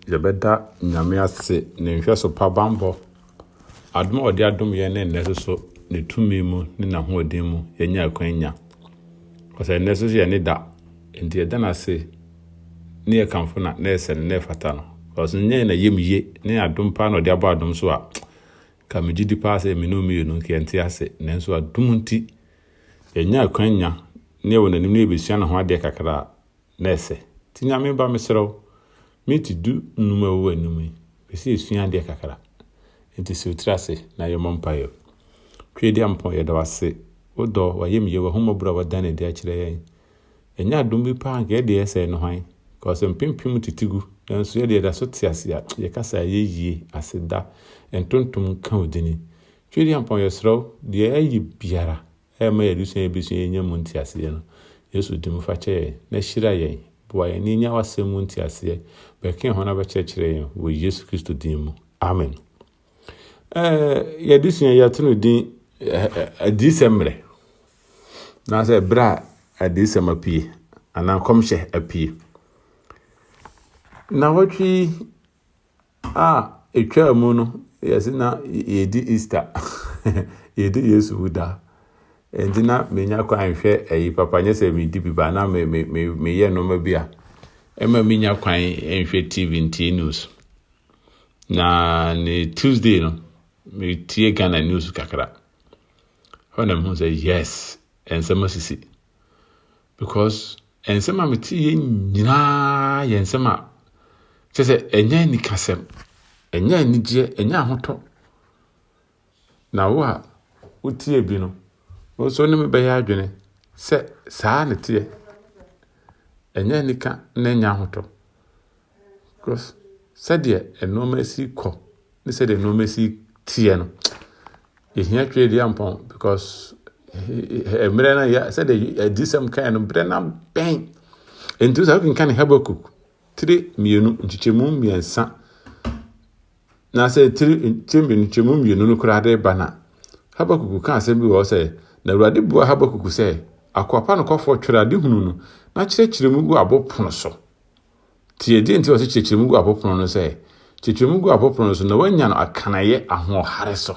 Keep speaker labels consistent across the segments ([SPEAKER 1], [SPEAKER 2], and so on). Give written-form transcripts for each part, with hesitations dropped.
[SPEAKER 1] yɛbɛda nyame ase ne nhwɛ so pa bambɔ adom a ɔde adom yɛn ne nnɛ so ne tumi mu ne n'ahoɔden mu yɛnya akwanya kɔsɛ nnɛ so yɛ ne da nti yɛda no ase ne yɛkamfo na yɛsɛ no na ɛfata no kɔsɛ nyɛ na yɛm yie ne adom pa na ɔde abɔ adom so a ka megye di paa sɛ me no mmienu nka yɛnte ase nanso adom nti yɛnya akwanya ne yɛwɔ n'anim ne yɛbɛsua ne ho adeɛ kakra na ɛsɛ nti nyame ba meserɛw meti du nnuma wo anim yi bɛsɛ yɛsua adeɛ kakra nti sɛ wotiri ase na yɛmmɔ mpaeɛ twe di ampɔ yɛda wase wodɔ wayɛm yɛ wahomɔborɔ a wadan ne de akyerɛ yɛn ɛnyɛ adom bi paa nka yɛde yɛsɛ no hwan kɔsɛ mpempem titigu nanso yɛde yɛda so te ase a yɛkasa yɛyie aseda ntontom ka odini twe di ampɔ yɛserɛw deɛ ɛyɛ biara ɛma yɛdesua yɛbɛsua yɛnya mu nte aseɛ no yesu di mu fa kyɛ na hyira yɛn boa yɛn ne nya wasɛm mu nte aseɛ bɛka ho na bɛkyerɛkyerɛ yɛn wɔ yesu kristo din mu amen. Yɛdesua yɛato no din adiyisɛm mmerɛ na sɛ berɛ a adiyisɛm apie anaa nkɔmhyɛ apie na wɔtwe a ɛtwa mu no yɛse na yɛdi Easter yɛdi yesu wuda nti na menya kwan hwɛ ayi papa nyɛ sɛ medi bi ba na meyɛ noma bi a ɛma menya kwan nhwɛ TV ntie news na ne Tuesday no metie Ghana news kakra hɔ na mehu sɛ yes ɛnsɛm asisi because ɛnsɛm a mete yɛ nyinaa yɛ nsɛm a kyɛ sɛ ɛnyɛ nikasɛm ɛnyɛ anigyeɛ ɛnyɛ ahotɔ na wo a wotie bi no wo so ne mebɛyɛ adwene sɛ saa ne teɛ ɛnyɛ nika na ɛnyɛ ahotɔ because sɛdeɛ ɛnɔɔma asi kɔ ne sɛdeɛ ɛnɔɔma asi teɛ no yɛhia twe di ampɔn because mmerɛ no yɛ sɛdeɛ adisɛm kan no mmerɛ no bɛn nti sɛ wokenka ne Habakuk 3:2 nkyekyɛmu 3 na sɛ 3:2 no koraa de ba na Habakuk ka asɛm bi wɔ sɛ na Awurade bua Habakuk sɛ akwapa no kɔfo twerɛ ade hunu no na kyerɛkyerɛ mu gu abɔpono so tie di nti wɔ sɛ kyerɛkyerɛ mu gu abɔpono no sɛ kyerɛkyerɛ mu gu abɔpono no so na wanya no akanayɛ ahoɔhare so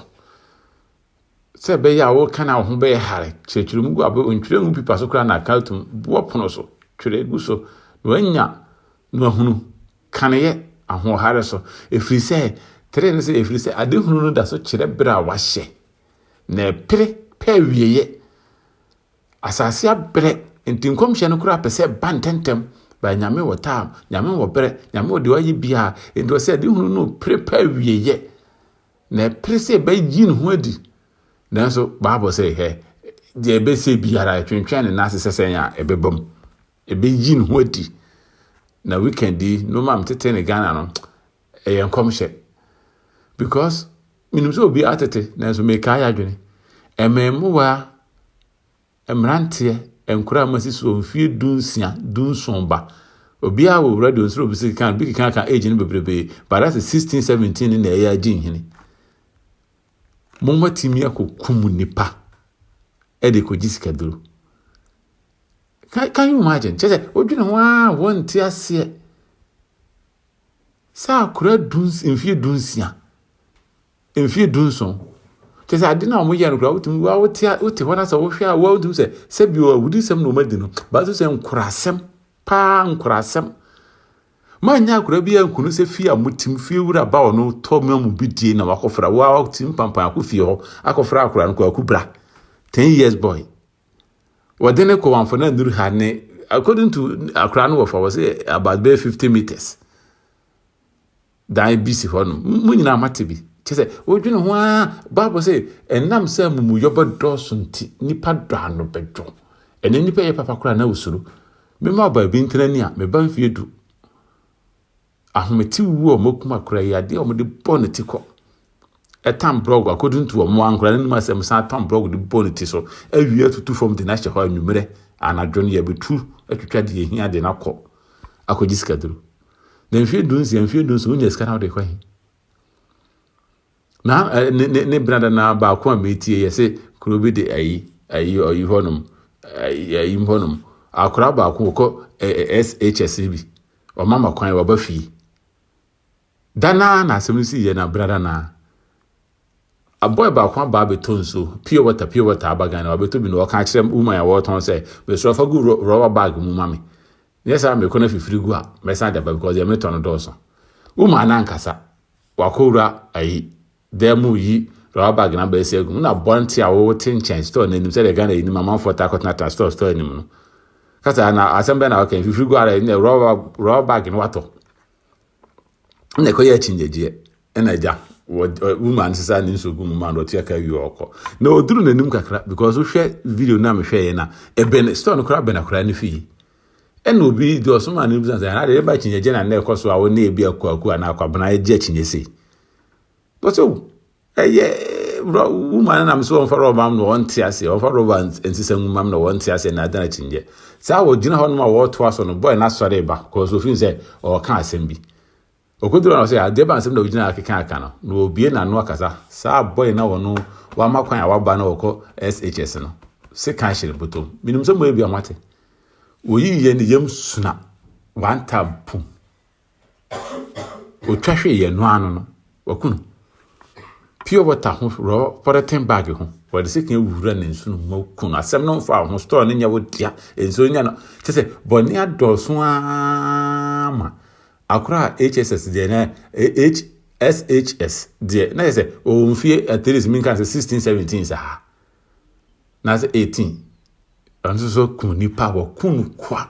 [SPEAKER 1] sɛ bɛyɛ a wɔka na wo ho bɛyɛ hare kyerɛkyerɛ mu gu ntwerɛ mu pipa so koraa na aka tum boɔpono so twerɛ gu so na wanya no ahunu kanayɛ ahoɔhare so ɛfiri sɛ tere ne sɛ ɛfiri sɛ ade hunu no da so kyerɛ berɛ a wahyɛ na ɛpere pɛ wieyɛ asase abrɛ nti nkɔmhyɛ no koraa pɛ sɛ ba ntɛntɛm ba nyame wɔ tam nyame wɔ berɛ nyame wɔ de wayɛ bia nti wɔ sɛ ade hunu no pere pɛ wieyɛ na ɛpere sɛ ɛbɛyi ne ho adi nanso Bible sɛ deɛ ɛbɛsɛ biara twentwɛn ne nase sɛ sɛn a ɛbɛbam ɛbɛyi ne ho adi na weekend yi no mam tete ne Ghana no ɛyɛ nkɔmhyɛ because minim sɛ obi atete nanso meka ya adwene ɛmɛmoa ɛmranteɛ ɛnkora amasi so mfie 16 ba obi a wɔ radio nsoro obi sɛ kan bi kan age no bebrebe but that's 16 17 na ɛyɛ agye nhini momma timi akokum nipa ɛde ko gisikaduro can you imagine kyɛ odwene ho a wonte aseɛ sa akora mfie 16 mfie 17 kyɛ sɛ ade na mo yɛ no kora wote hɔ na sɛ wohwɛ a wotum sɛ bi o wudi sɛm no madi no ba so sɛ nkorasɛm paa nkorasɛm manya akora bi ankunu sɛ fie a motim fie wura ba wo no tɔ mu bi die na wakɔfra wa tim pampan akɔ fie hɔ akɔfra akora no kɔ akubra 10 years boy wɔde ne kɔ wamfo na nduru ha ne according to akora no wɔfa wɔ sɛ about 50 meters dan bi si hɔ no mu nyina mate bi kyɛ sɛ wodwene ho a Bible sɛ ɛnam sɛ mumuyɔ bɛdɔɔso nti nipa dɔ ano bɛdwo ɛne nipa yɛ papa kora na wosoro mema ba bi ntena ni a meba mfie du ahometi wu o mokuma kora yi ade o mo de bɔ ne ti kɔ ɛtam blog according to mo ankora ne ma sɛ sa tam blog de bɔ ne ti so awie tutu fam de na hyɛ hɔ anwumere anadwo no yɛ betu atwitwa de yehia de na kɔ akɔgi sikaduro na mfie dunsi unya sika na de kɔ na ne brada na ba ko ametie yɛ sɛ kuro bi de ayi hɔnom ayi hɔnom akora ba ko kɔ SHS bi o mama kwan wa ba fie Dana na asem si ye na brada na. A boy ba kwa ba beton so pure water abagan na beto bi no ka kire woman ya water say be so fa gu rubber bag mu mami. Yes I me kona fifiri gu a me sa da because ye me ton do so. Woman na nkasa wakora ayi demu yi rubber bag na be se gu na bonti a wo tin chen store na nim say the Ghana ni mama for takot na store ni mu no. Kasa na asem be na okay fifiri gu ara ni rubber bag no wato. Na ko ye chinjeje na ja woman sisa ni nso gu mu man do tia ka wi okọ na oduru nanim kakra because wo hwe video na me hwe ye na eben store no kra be na kra ni fi ena obi do so man ni business na de ba chinjeje na ekoso a wo na ebi akwaku na akwabana eje chinyese but so woman na me so on for robam no on tiase on for robam ensisa ngumam no on tiase na dana chinje sa wo gina ho no ma wo to aso no boy na sore ba because ofin say o ka asem bi okoduro na say ade ba nsem na ogina akeka aka no no obie na no akasa sa boy na wono wa makwan awaba na woko SHS no se kan hire botom minum so mo ebi amate oyi ye ne yem suna one tab pum o twahwe ye no anu no wakunu pure water ho ro polythene bag ho wade se kan wura ne nsu no makunu asem no fa ho store ne nya wodia enso nya no tese boni adoso ama akura HSS de na SHS de na say o mfie at least min kan say 16 17 sa na say 18 anso so kun nipa wo kun kwa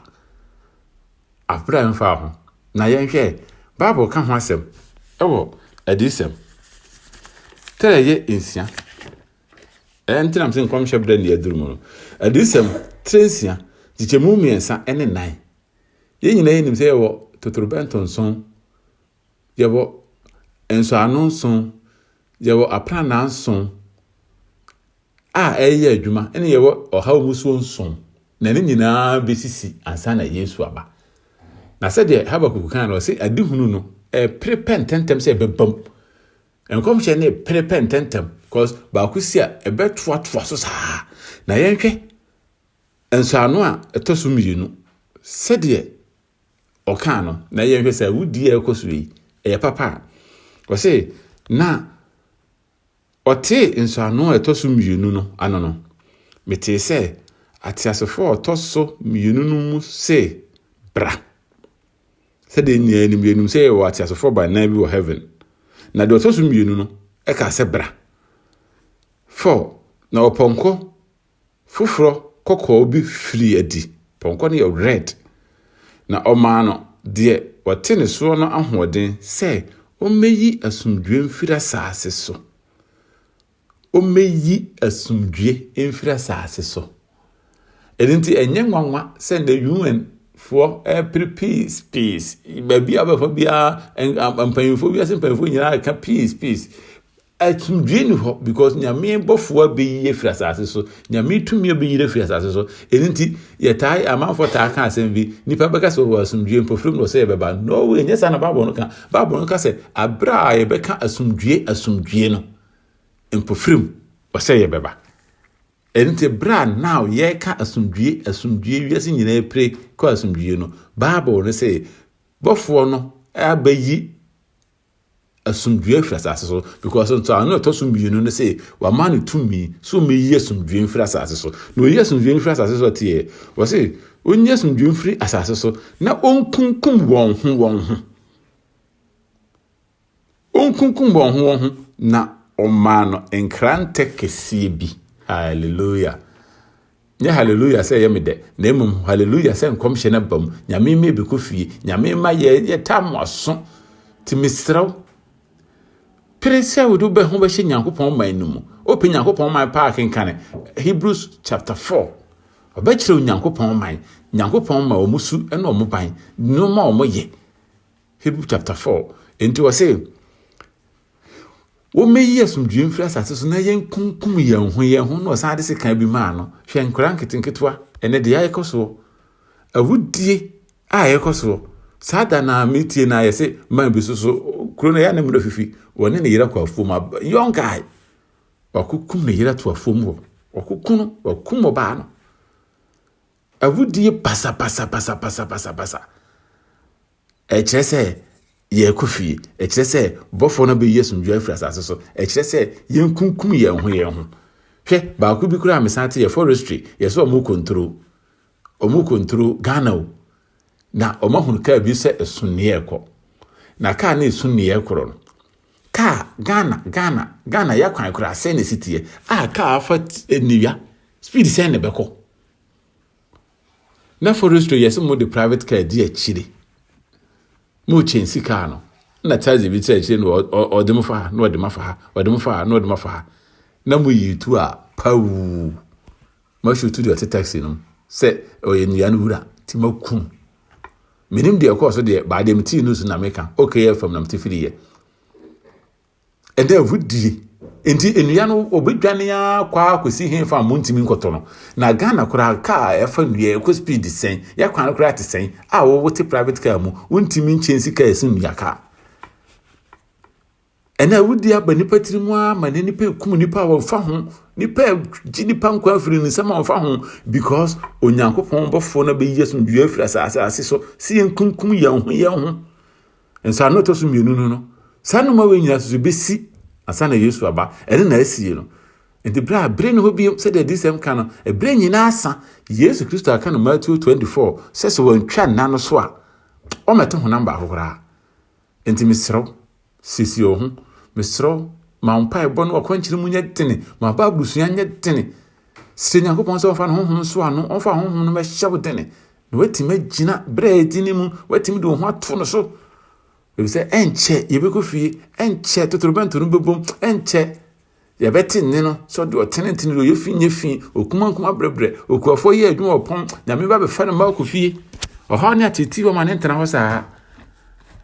[SPEAKER 1] afra mfa ho na yen hwe bible ka ho asem ewo adisem tere ye insia entinam sin kwam hwebra ne adurumu no adisem tresia dichemu miensa ene nan ye nyina yenim say wo totorbenton son yebo enso anon son yebo aprana son eye adwuma ene yebo ohaw muso son na ne nyina besisi ansa na Yesu aba na se de Habakuk kan no se adihunu no prepententem se bebam enkom che ne prepententem because ba kusia ebetoa so sa na yenhwe enso ano a etoso miyinu se de okano na yenhwe se wudi ekoso yi papa o se na ote enso ano etoso miyinu no ano no mete se atiasefo otoso miyinu no mu se bra se de ni miyinu se wo atiasefo ba na bi wo heaven na de otoso miyinu no ka se bra for na oponko fufuro kokko bi free adi ponko ne red na omano de watene so no ahoden se o meyi asumdwe mfira saase so o meyi asumdwe mfira saase so edinti enye nwanwa se the UN for peace baby abafo bia ampanfo bia se ampanfo nyina ka peace asumdwe ni ho because nyame bofo abeyi fira saase so nyame tumi abeyi fira saase so edinti yetai amanfo ta ka asem bi nipa beka so asumdwe mpofrim no se beba no we nyesa na babo no ka se abra ye beka asumdwe no mpofrim o se ye beba edinti bra now ye ka asumdwe wiase nyina pre ko asumdwe no babo no se bofo no abeyi asumdwe fira saase so because so anu to sumdwe no say wa man to me so me yi asumdwe fira saase so no yi asumdwe fira saase so tie wo say onye asumdwe firi asase so na onkunkum won ho na omano enkrante kesie bi hallelujah nya hallelujah say yemede na emum hallelujah say nkom hye na bam nyame me be kofie nyame ma ye tamoso timisraw Prese wudu be ho be hye Nyankopon man numu open Nyankopon man pa kenkane Hebrews chapter 4 obekire Nyankopon man ma omusu ena omuban no ma omoye Hebrews chapter 4 enti wo say wo meyi asumdwe mfiri asase so na yenkunkum yen ho no sa de se kan bi ma no hwe nkran ketenketwa ene de ayekoso awudie ayekoso sada na mitie na yese man bi so kuro na ya na mdo fifi woni ne yira kwa fom young guy wakukum ne yira to afom wo wakum ba no awudie pasa chese ye kofie e kire se bofo no be yesu ndwa afira asase so e kire se yen kunkum ye ho hwe ba ku bi kura amesate ye forestry ye so omu kontro Ghana o na omahunu ka bi se esunne ekọ na ka na esunne ekoro no ka Ghana ya kwan kura se ne sitie ka afa eniya speed se ne beko na forestry ye so mo de private car di akire mo chensi car no na charge bi tse akire no odemfa no odemfa na mo yitu a pawu ma shoot to the taxi no se oyenuya no wura ti makum minim de course de ba dem ti news na meka okay from nam tifiri ye ende wudi enti enuya no obedwane ya kwa akosi henfa montimi nkoto no na Ghana kura ka efa nuya ko speed sen ya kwan kura te sen a wo wote private car mu wontimi nchensi ka esin nuya ka ena wudi abani patirimu a mane nipa kum nipa wo fa ho nipa nipa nkwa afiri ni sama wo fa ho because onyankopon bofo na be yesu ndua afiri asase so si enkunkum ye ho ensa no to so mienu no sanu ma we nyina so be si asana yesu aba ene na asie no enti bra bre no bi se de disem ka no e bre nyina asa yesu kristo aka no Matthew 24 se so wantwa na no so a o mete ho namba ahokora enti misro sisi ho misro ma mpa ebo no akwankyiri munya tene ma ba busuya nya tene sire nyankopon se ofa no honhom so ano ofa honhom no me hyew tene no wetima gina bre etini mu wetima de ho ato no so we say enche yebeko fie enche totorobento no bebom enche yebeti nne no so de otenentini do yefi nyefi okumankuma brebre okuafo ye adwuma opon na me ba be fa no ma kofie oha ne atiti wo ma ne ntena ho saa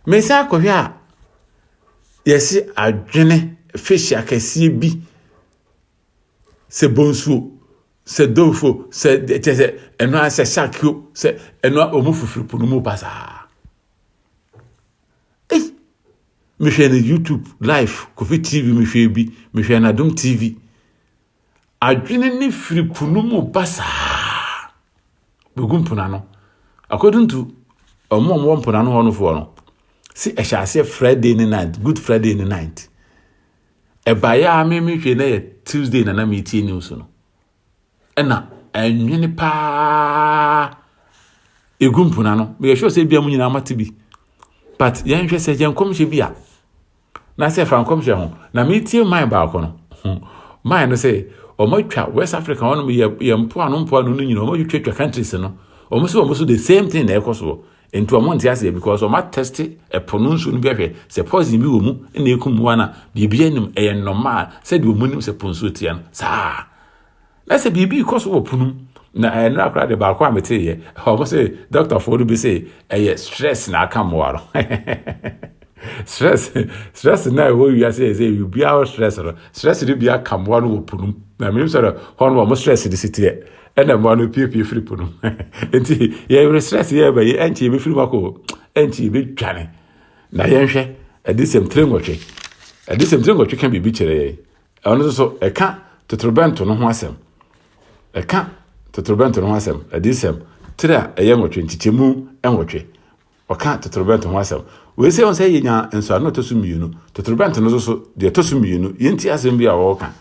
[SPEAKER 1] me sa akohwe a yesi adwene fish akese bi se bonsuo se dofo se eno ase shakio se eno omufufuru no mu basa me hwe na YouTube live Kofi TV me hwe bi me hwe na Dom TV adwene ni firi punu mu basa begum no according to omo mpuna no hono fo no si ehase Friday night good Friday night e baya me hwe na Tuesday na meeting news no ena enwene pa egum puna no me hwe se bia mu nyina matibi but yan hwe se jen komhye bia na se frankom hwe ho na meeting mind ba ko no mind no say omatwa West Africa wono ye mpo ano no nyina omatwa countries no omo the same thing na ekoso into amonti ase because o ma test e ponunsu no biahwe se pause bi wo mu na ekum wana bibia nim e normal se de omunim se ponsu tia no sa na se bibi koso wo punum na na akra de ba kwa mete ye o mo se doctor for be say e stress na aka moaro stress na wo wi ase you be our stress de bia aka moaro wo punum na me so hono mo stress de sitie ena mo no pie free punum enti ye stress ye ba ye enchi be free mako enchi be twane na ye nhwe adisem trengoche kan bibi kire ye ono so e ka totrobento no ho asem adisem tira eye ngotwe ntichemu engotwe oka totrobento ho asem we se on say yenya enso no to so mienu totrobento no so de to so mienu yenti asem bia wo ka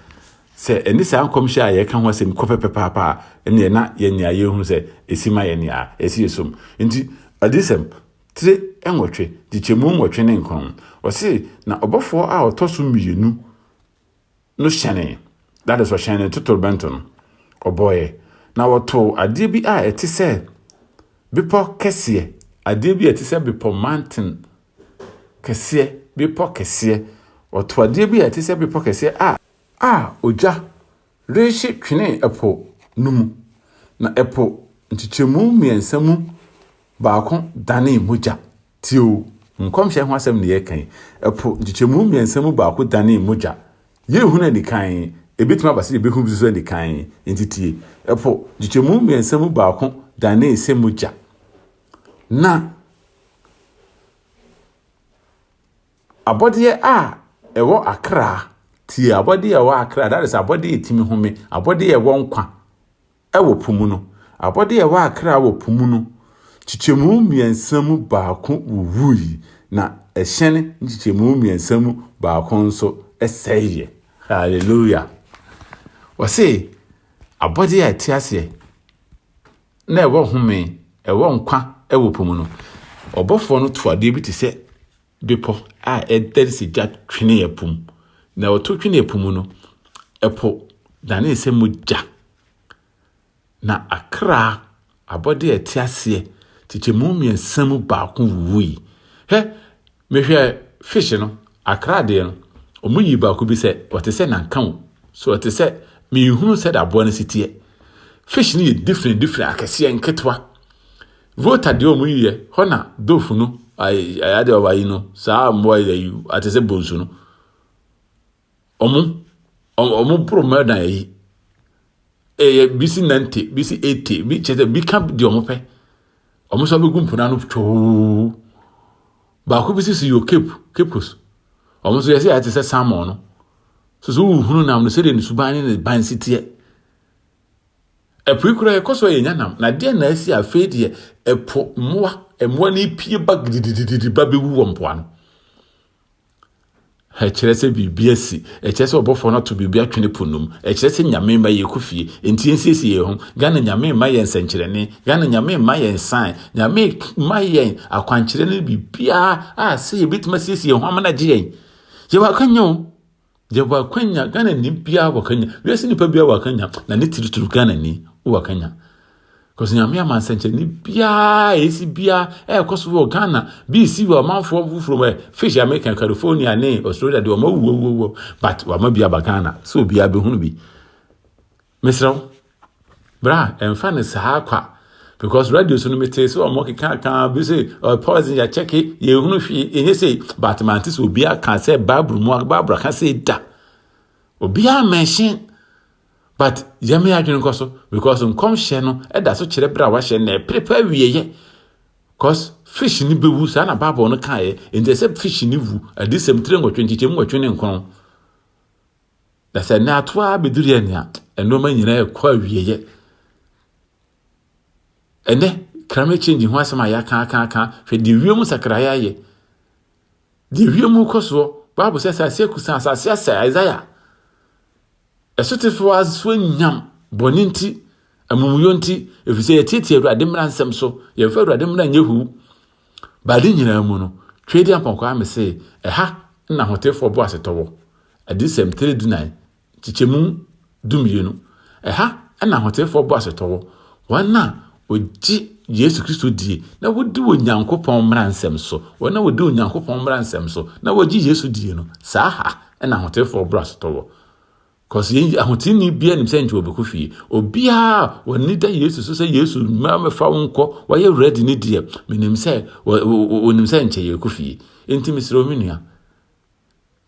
[SPEAKER 1] se eni sa ankomhye a ye ka ho asem kopepe papa ene na yenya ye hu se esima yenya esiesom nti adisem tire engotwe dichemu ngotwe ne nkon o se na obofo a otoso mienu no hyane that is what shine totrobento no oboye na woto ade bi a etise bipo kese ade bi etise bipo mountain kese bipo kese woto ade bi etise bipo kese oja reshi twene epo numu na epo ntichemu miensamu baako dane moja tio nkomhye ho asem ne yekan epo ntichemu miensamu baako dane moja yehuna dikan ebitima base ebehu bizo dikan entitie epo ntichemu miensamu baako dane esemuja na abode ewo akra ti abode ewo akra that is abode etimi home abode ewo nkwa ewo pumu no abode ewo akra wo pumu no chichemu miensamu baako wuwui na ɛhyɛn nchichemu mmiɛnsa mu baako nso ɛsɛe. Hallelujah. Wɔse abɔde a ɛte aseɛ na ɛwɔ home ɛwɔ nkwa ɛwɔ po mu no, ɔbɔfoɔ no to adeɛ bi te sɛ bepɔ a ɛdɛre sɛ gya twene ɛpo mu. Na ɔto twene ɛpo mu no, ɛpo dane sɛ mu gya. Na akra abɔde a ɛte aseɛ chichemu mmiɛnsa mu baako wuwui. Mehwɛ fish no, akra deɛ no, ɔmo yi baako bi sɛ ɔte sɛ nankan. So ɔte sɛ mehunu sɛ aboa no sitie. Fish no yɛ different akɛseɛ nketewa. Vota deɛ ɔmo yɛ hɔ na dofu no ayade ɔwayi no saa mmoa yɛ ate sɛ bonsu no. Ɔmo pro mɛdan yi. Bisi 90, bisi 80, bi kyerɛ bi ka deɛ ɔmo pɛ. Ɔmo so bɛgu mpona no twoo. Baako bi si yo capus. Ɔmo so yɛsɛ ate sɛ salmon no. So uhunu nam no sɛ de nsuban ne ban sitie. Ɛpo kura ɛkɔso yɛ nyanam na deɛ na asi afei deɛ ɛpo mmoa ne pie ba gidididi ba bɛwu wɔ mpoa no. Ɛkyerɛ sɛ biribi asi, ɛkyerɛ sɛ ɔbɔfoɔ no to biribi atwene po nom, ɛkyerɛ sɛ nyame ma yɛ kofie, enti ensiesie yɛ ho, Ghana nyame ma yɛ nsɛnkyerɛne, Ghana nyame ma yɛ nsan, nyame ma yɛ akwankyerɛ ne bibia a sɛ yɛbɛtuma siesie yɛ ho amana gye yɛn. Yɛwɔ akanya o, yɛwɔ akanya, Ghana ni bia wɔ akanya, wiase nipa bia wɔ akanya, na ne tirituru Ghana ni wɔ akanya. Because nyame ama nsɛnkyerɛne bia esi bia ɛkɔso wɔ Ghana bi si wɔ amanfoɔ from fish America, California ne Australia de ɔma wo but wama bia ba Ghana so bia be hunu bi mesrɛw bra ɛmfa ne saa kwa because radio so no mete so ɔmo keka bi say pause ya check ye hunu hwi enye say but man tis obia ka say Bible mu Bible ka say da obia mention. But yame adwene koso because nkomhye no eda so kyerɛ bra wa hye na prepare wieye cause fish ni bewu sa na Bible no kae ente sɛ fish ni wu adi sɛm 3:20 nkron da sɛ na atoa beduri ania eno ma nyina ekwa wieye ene climate change ho asɛm ya ka hwɛ di wiem sakraya ye di wiem koso Bible sɛ sɛ asekusa asase Isaiah Esotifo aso nyam boninti amumuyonti efise yetieti Awurade mmra nsɛm so yɛmfa Awurade mmra nyehu bade nyina mu no twedi ampɔnkɔ ame se ɛha na hotefo bo asetɔwɔ adisɛm 3:9 chichemu dumienu ɛha na hotefo bo asetɔwɔ wana ogi Yesu Kristo die na wodi Onyankopɔn mmra nsɛm so wana wodi Onyankopɔn mmra nsɛm so na wogi Yesu die no saa ha na hotefo bo asetɔwɔ. Cause ahotini bia nim sɛ nti obekofie obia woni da Yesu so sɛ Yesu ma mefa wonko wayɛ ready ne die menim sɛ onim sɛ nkyɛ yɛ kofie enti misro menua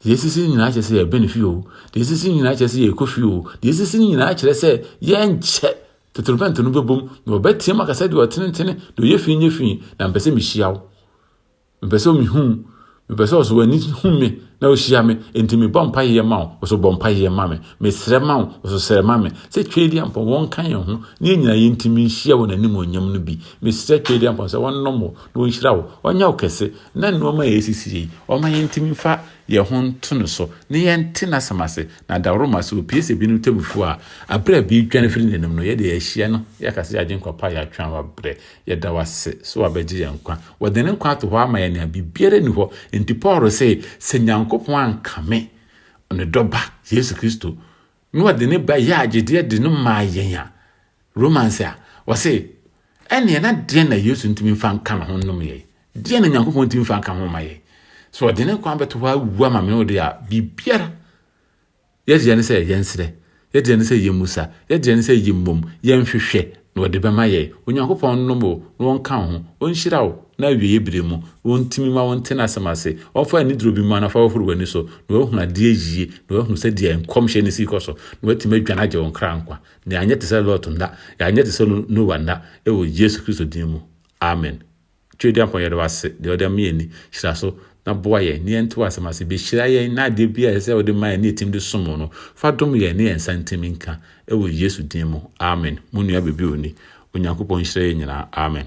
[SPEAKER 1] Yesu sin nyina kyerɛ sɛ yɛ benefit o Yesu sin nyina kyerɛ sɛ yɛ kofie o Yesu sin nyina kyerɛ sɛ yɛ nkyɛ totorobento no bebom na obetie maka sɛ de ɔtenetene de yɛ fi nye fi na mpɛsɛ mihyiaw mpɛsɛ omihu mpɛsɛ ɔso wani hume na ohyia me enti me bompa yɛ ma wo so bompa yɛ ma me mesrɛ ma wo so srɛ ma me sɛ twedi ampo won kan yɛ ho ne nyina yɛ ntimi hyia wo nanim onyam no bi mesrɛ twedi ampo sɛ won nomo na onhyira wo onya wo kɛse na no ma yɛ sisi o ma yɛ ntimi fa yɛ ho nto no so ne yɛ ntina samase na dawroma so piese bi no temufu a abra bi dwane firi nenem no yɛ de ahyia no yɛ kase agye nkɔpa yɛ atwa wa bre yɛ da wase so abegye yɛ nkwa wɔde ne nkwa to hɔ ama yɛ ne bibiere ni hɔ enti Paul sɛ Nyankopɔn ankame ne dɔba Yesu Kristo no wɔde ne ba yɛ agyede de no ma yɛn a Romans a wɔse ɛne na de na Yesu ntimi fa nka ho nom yɛ de na Nyankopɔn ntimi fa nka ho ma yɛ so wɔde ne kwa beto hɔ awu ama me wɔde a bibiara yɛde ne sɛ yɛnsrɛ yɛde ne sɛ yɛmusa yɛde ne sɛ yɛmmom yɛnhwehwɛ na wɔde bɛma yɛ Onyankopɔn nomo na wɔnka ho onhyira wo na wiye bremu wontimi ma wontena asemase ofa ni drobi ma na fa wofuru wani so na wohuna de yie na wohunu se de enkomhye ne sikoso na watimi adwana agye won kra nkwa na anye te se lot nda ya anye te se no wanda e wo Yesu Kristo din mu amen twedi ampon yede wase de odam yeni hyira so na boa ye ne ento asemase be hyira ye na de bia se ode man ne tim de somo no fa dom ye ne ensantimi nka e wo Yesu din mu amen munua bebi oni Onyankopɔn hyira ye nyina amen.